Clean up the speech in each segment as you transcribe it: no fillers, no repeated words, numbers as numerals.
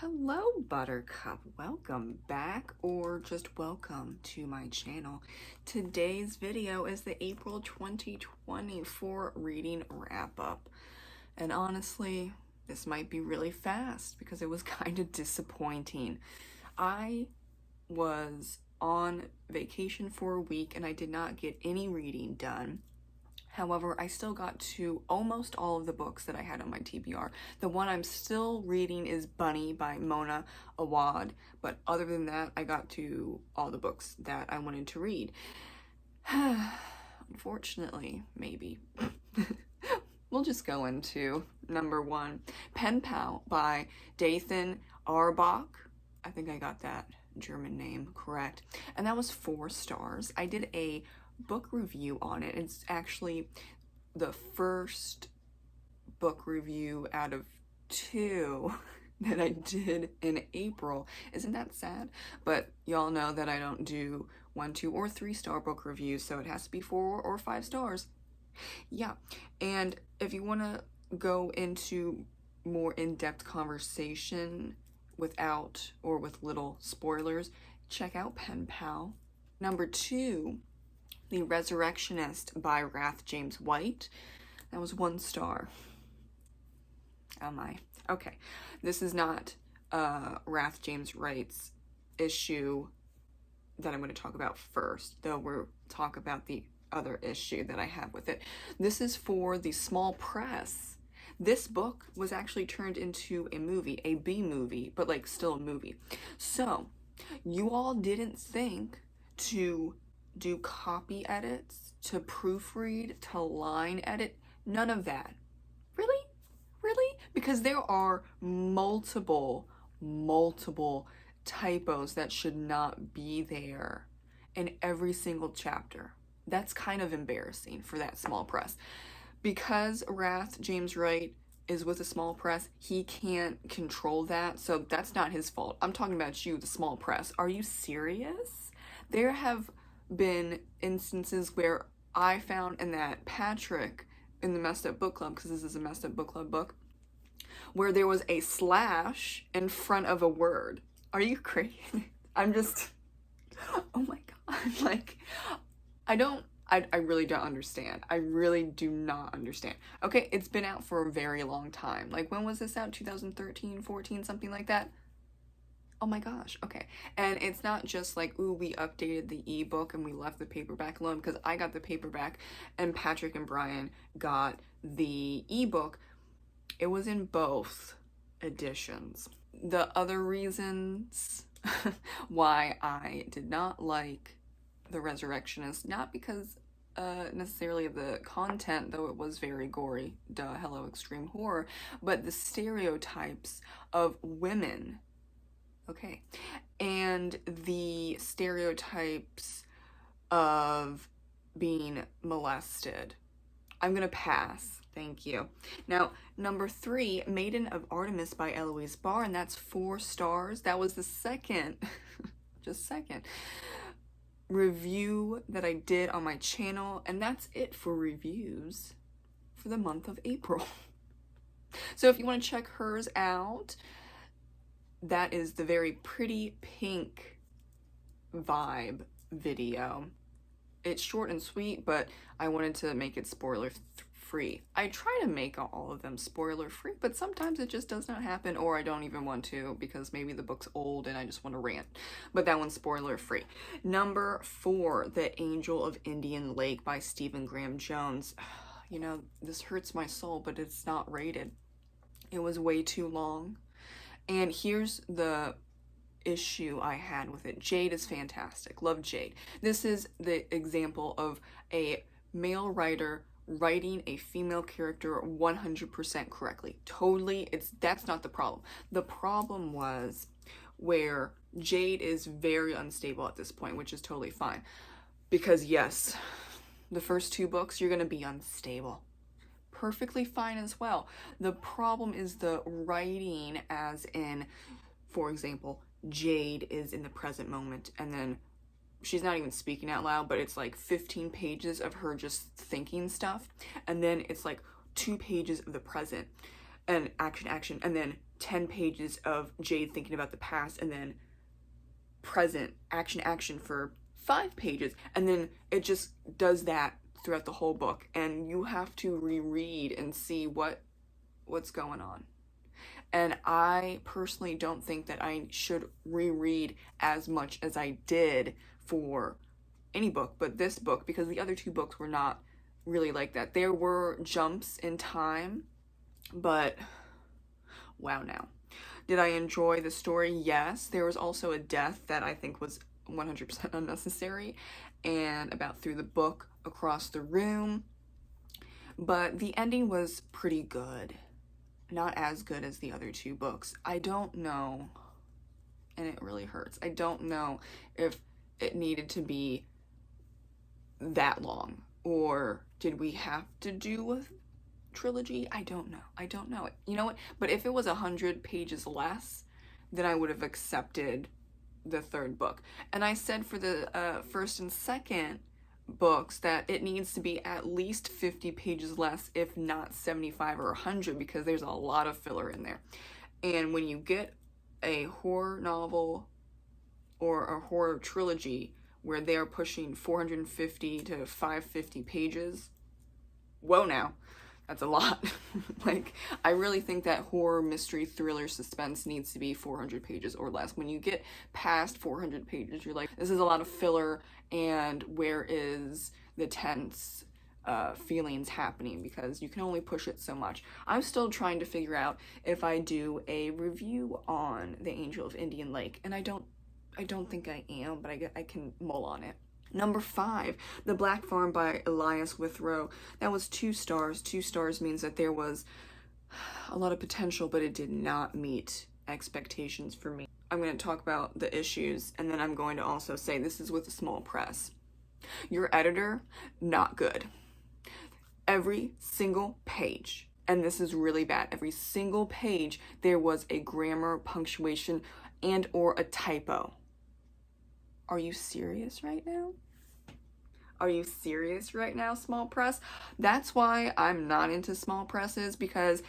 Hello, Buttercup. Welcome back, or just welcome to my channel. Today's video is the April 2024 reading wrap-up. And honestly, this might be really fast because it was kind of disappointing. I was on vacation for a week and I did not get any reading done. However, I still got to almost all of the books that I had on my TBR. The one I'm still reading is Bunny by Mona Awad, but other than that, I got to all the books that I wanted to read. Unfortunately, maybe. We'll just go into number one, Pen Pal by Dathan Arbach. I think I got that German name correct. And that was 4 stars. I did a book review on it. It's actually the first book review out of 2 that I did in April. Isn't that sad? But y'all know that I don't do 1, 2, or 3 star book reviews, so it has to be 4 or 5 stars. Yeah, and if you want to go into more in-depth conversation without or with little spoilers, check out Pen Pal. Number 2, The Resurrectionist by Wrath James White. That was 1 star. Oh my. Okay. This is not Wrath James White's issue that I'm going to talk about first, though we'll talk about the other issue that I have with it. This is for the small press. This book was actually turned into a movie, a B movie, but like still a movie. So, you all didn't think to do copy edits, to proofread, to line edit, none of that. Really? Really? Because there are multiple typos that should not be there in every single chapter. That's kind of embarrassing for that small press. Because Wrath James White is with a small press, he can't control that, so that's not his fault. I'm talking about you, the small press. Are you serious? There have been instances where I found in that Patrick in the Messed Up Book Club, because this is a Messed Up Book Club book, where there was a slash in front of a word. Are you crazy? I'm just, oh my god, like, I really don't understand. I really do not understand. Okay, it's been out for a very long time. Like, when was this out? 2013, 14, something like that? Oh my gosh, okay. And it's not just like, ooh, we updated the ebook and we left the paperback alone, because I got the paperback and Patrick and Brian got the ebook. It was in both editions. The other reasons why I did not like The Resurrectionist, not because necessarily of the content, though it was very gory, duh, hello extreme horror, but the stereotypes of women. Okay, and the stereotypes of being molested. I'm gonna pass, thank you. Now, number 3, Maiden of Artemis by Eloise Barr, and that's 4 stars. That was the second, just second, review that I did on my channel, and that's it for reviews for the month of April. So if you want to check hers out, that is the very pretty pink vibe video. It's short and sweet, but I wanted to make it spoiler free. I try to make all of them spoiler free, but sometimes it just does not happen, or I don't even want to because maybe the book's old and I just want to rant. But that one's spoiler free. Number 4, The Angel of Indian Lake by Stephen Graham Jones. You know, this hurts my soul, but it's not rated. It was way too long. And here's the issue I had with it. Jade is fantastic. Love Jade. This is the example of a male writer writing a female character 100% correctly. Totally, that's not the problem. The problem was where Jade is very unstable at this point, which is totally fine. Because yes, the first 2 books, you're gonna be unstable. Perfectly fine as well. The problem is the writing, as in, for example, Jade is in the present moment, and then she's not even speaking out loud, but it's like 15 pages of her just thinking stuff, and then it's like 2 pages of the present, and action, and then 10 pages of Jade thinking about the past, and then present, action for 5 pages, and then it just does that throughout the whole book, and you have to reread and see what's going on. And I personally don't think that I should reread as much as I did for any book, but this book, because the other 2 books were not really like that. There were jumps in time, but wow now. Did I enjoy the story? Yes. There was also a death that I think was 100% unnecessary, and about through the book across the room, but the ending was pretty good. Not as good as the other 2 books. I don't know, and it really hurts, I don't know if it needed to be that long, or did we have to do a trilogy? I don't know. You know what? But if it was 100 pages less, then I would have accepted the 3rd book. And I said for the 1st and 2nd books that it needs to be at least 50 pages less, if not 75 or 100, because there's a lot of filler in there. And when you get a horror novel or a horror trilogy where they are pushing 450 to 550 pages, whoa now, that's a lot. Like, I really think that horror, mystery, thriller, suspense needs to be 400 pages or less. When you get past 400 pages, you're like, this is a lot of filler, and where is the tense feelings happening? Because you can only push it so much. I'm still trying to figure out if I do a review on The Angel of Indian Lake, and I don't think I am, but I can mull on it. Number 5, The Black Farm by Elias Withrow. That was 2 stars. 2 stars means that there was a lot of potential, but it did not meet expectations for me. I'm going to talk about the issues, and then I'm going to also say this is with a small press. Your editor, not good. Every single page, and this is really bad, every single page there was a grammar, punctuation, and or a typo. Are you serious right now? Are you serious right now, small press? That's why I'm not into small presses, because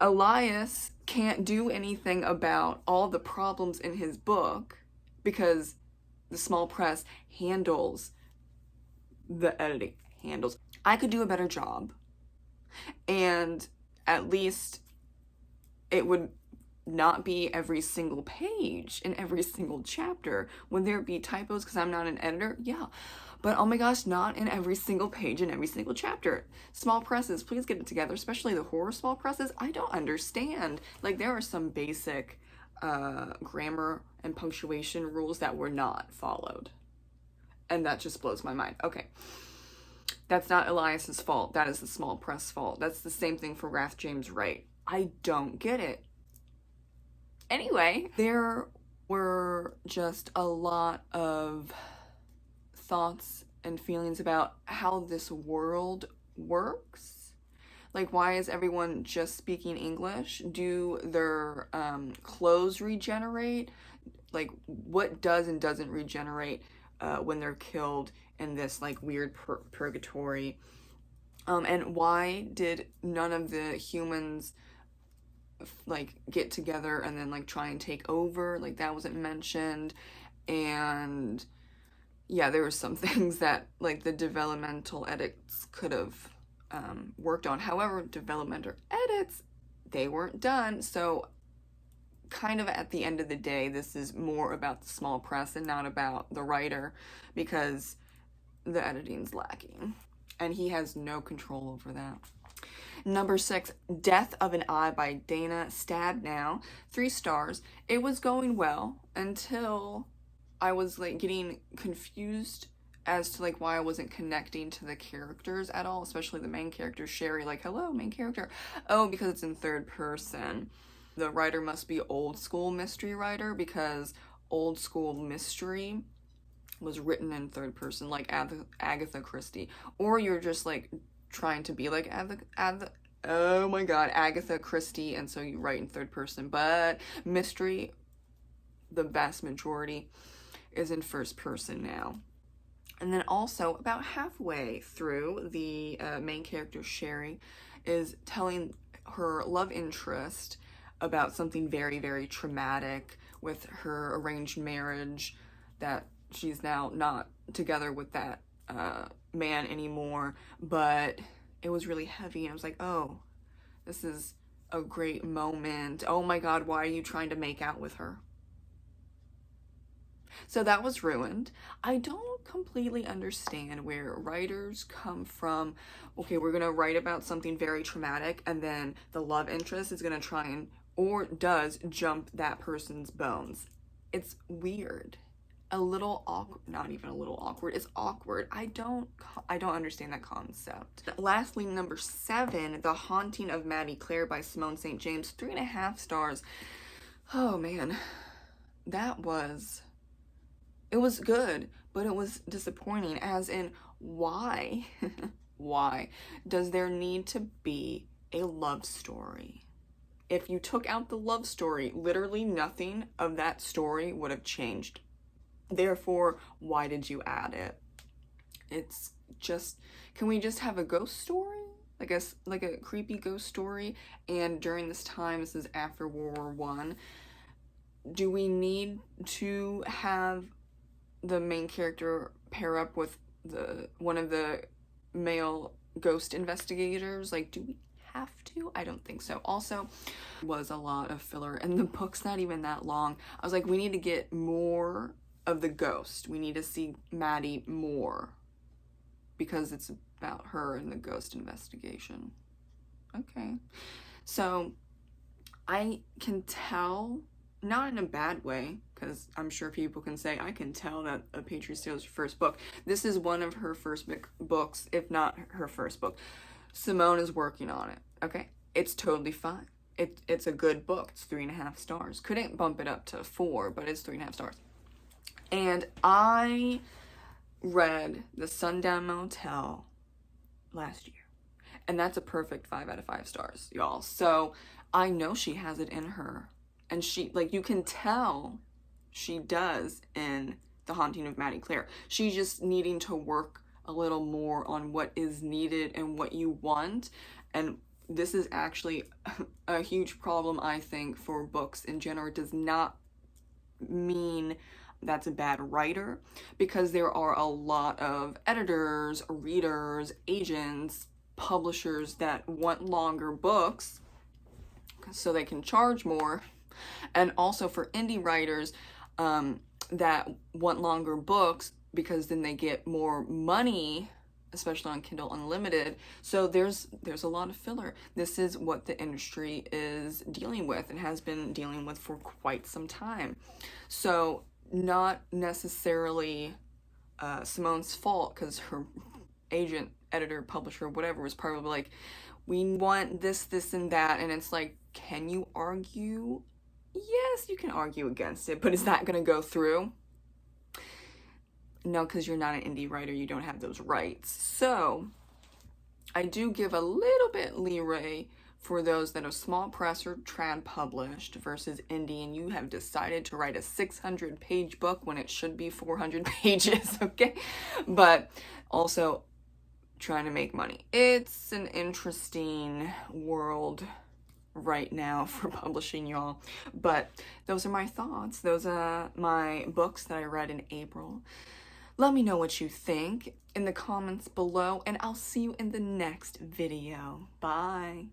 Elias can't do anything about all the problems in his book because the small press handles the editing. I could do a better job, and at least it would not be every single page in every single chapter. Would there be typos because I'm not an editor? Yeah. But oh my gosh, not in every single page in every single chapter. Small presses, please get it together, especially the horror small presses. I don't understand. Like, there are some basic grammar and punctuation rules that were not followed. And that just blows my mind. Okay. That's not Elias's fault. That is the small press fault. That's the same thing for Wrath James Wright. I don't get it. Anyway, there were just a lot of thoughts and feelings about how this world works. Like, why is everyone just speaking English? Do their clothes regenerate? Like, what does and doesn't regenerate when they're killed in this, like, weird purgatory? And why did none of the humans like get together and then like try and take over? Like, that wasn't mentioned. And yeah, there were some things that like the developmental edits could have worked on. However, developmental edits, they weren't done. So kind of at the end of the day, this is more about the small press and not about the writer, because the editing's lacking and he has no control over that. Number 6, Death of an Eye by Dana Stabnow. 3 stars. It was going well until I was like getting confused as to like why I wasn't connecting to the characters at all, especially the main character, Sherry. Like, hello, main character. Oh, because it's in 3rd person. The writer must be old school mystery writer, because old school mystery was written in 3rd person, like Agatha Christie. Or you're just like trying to be like Agatha Christie, and so you write in 3rd person. But mystery, the vast majority, is in 1st person now. And then also about halfway through, the main character Sherry is telling her love interest about something very, very traumatic with her arranged marriage, that she's now not together with that man anymore, but it was really heavy, and I was like, oh, this is a great moment. Oh my God, why are you trying to make out with her? So that was ruined. I don't completely understand where writers come from. Okay, we're gonna write about something very traumatic, and then the love interest is gonna try and, or does, jump that person's bones. It's weird. A little awkward, not even a little awkward, it's awkward. I don't understand that concept. Lastly, number 7, The Haunting of Maddie Clare by Simone St. James, 3.5 stars. Oh man, it was good, but it was disappointing, as in, why? Why does there need to be a love story? If you took out the love story, literally nothing of that story would have changed. Therefore, why did you add it? It's just, can we just have a ghost story? Like a creepy ghost story? And during this time, this is after World War One, do we need to have the main character pair up with one of the male ghost investigators? Like, do we have to? I don't think so. Also, was a lot of filler, and the book's not even that long. I was like, we need to get more of the ghost. We need to see Maddie more, because it's about her and the ghost investigation. Okay. So I can tell, not in a bad way, because I'm sure people can say, I can tell that A Patriot's Tale is her first book. This is one of her first books, if not her first book. Simone is working on it, okay? It's totally fine. It's a good book. It's 3.5 stars. Couldn't bump it up to 4, but it's 3.5 stars. And I read The Sundown Motel last year, and that's a perfect 5 out of 5 stars, y'all. So I know she has it in her, and she, like, you can tell she does in The Haunting of Maddie Clare. She's just needing to work a little more on what is needed and what you want. And this is actually a huge problem, I think, for books in general. It does not mean that's a bad writer, because there are a lot of editors, readers, agents, publishers that want longer books so they can charge more, and also for indie writers that want longer books because then they get more money, especially on Kindle Unlimited. So there's a lot of filler. This is what the industry is dealing with and has been dealing with for quite some time. So not necessarily Simone's fault, because her agent, editor, publisher, whatever, was probably like, we want this, this, and that. And it's like, can you argue? Yes, you can argue against it, but is that going to go through? No, because you're not an indie writer, you don't have those rights. So I do give a little bit leeway for those that are small press or trad published versus indie, and you have decided to write a 600-page book when it should be 400 pages, okay? But also trying to make money. It's an interesting world right now for publishing, y'all. But those are my thoughts. Those are my books that I read in April. Let me know what you think in the comments below, and I'll see you in the next video. Bye.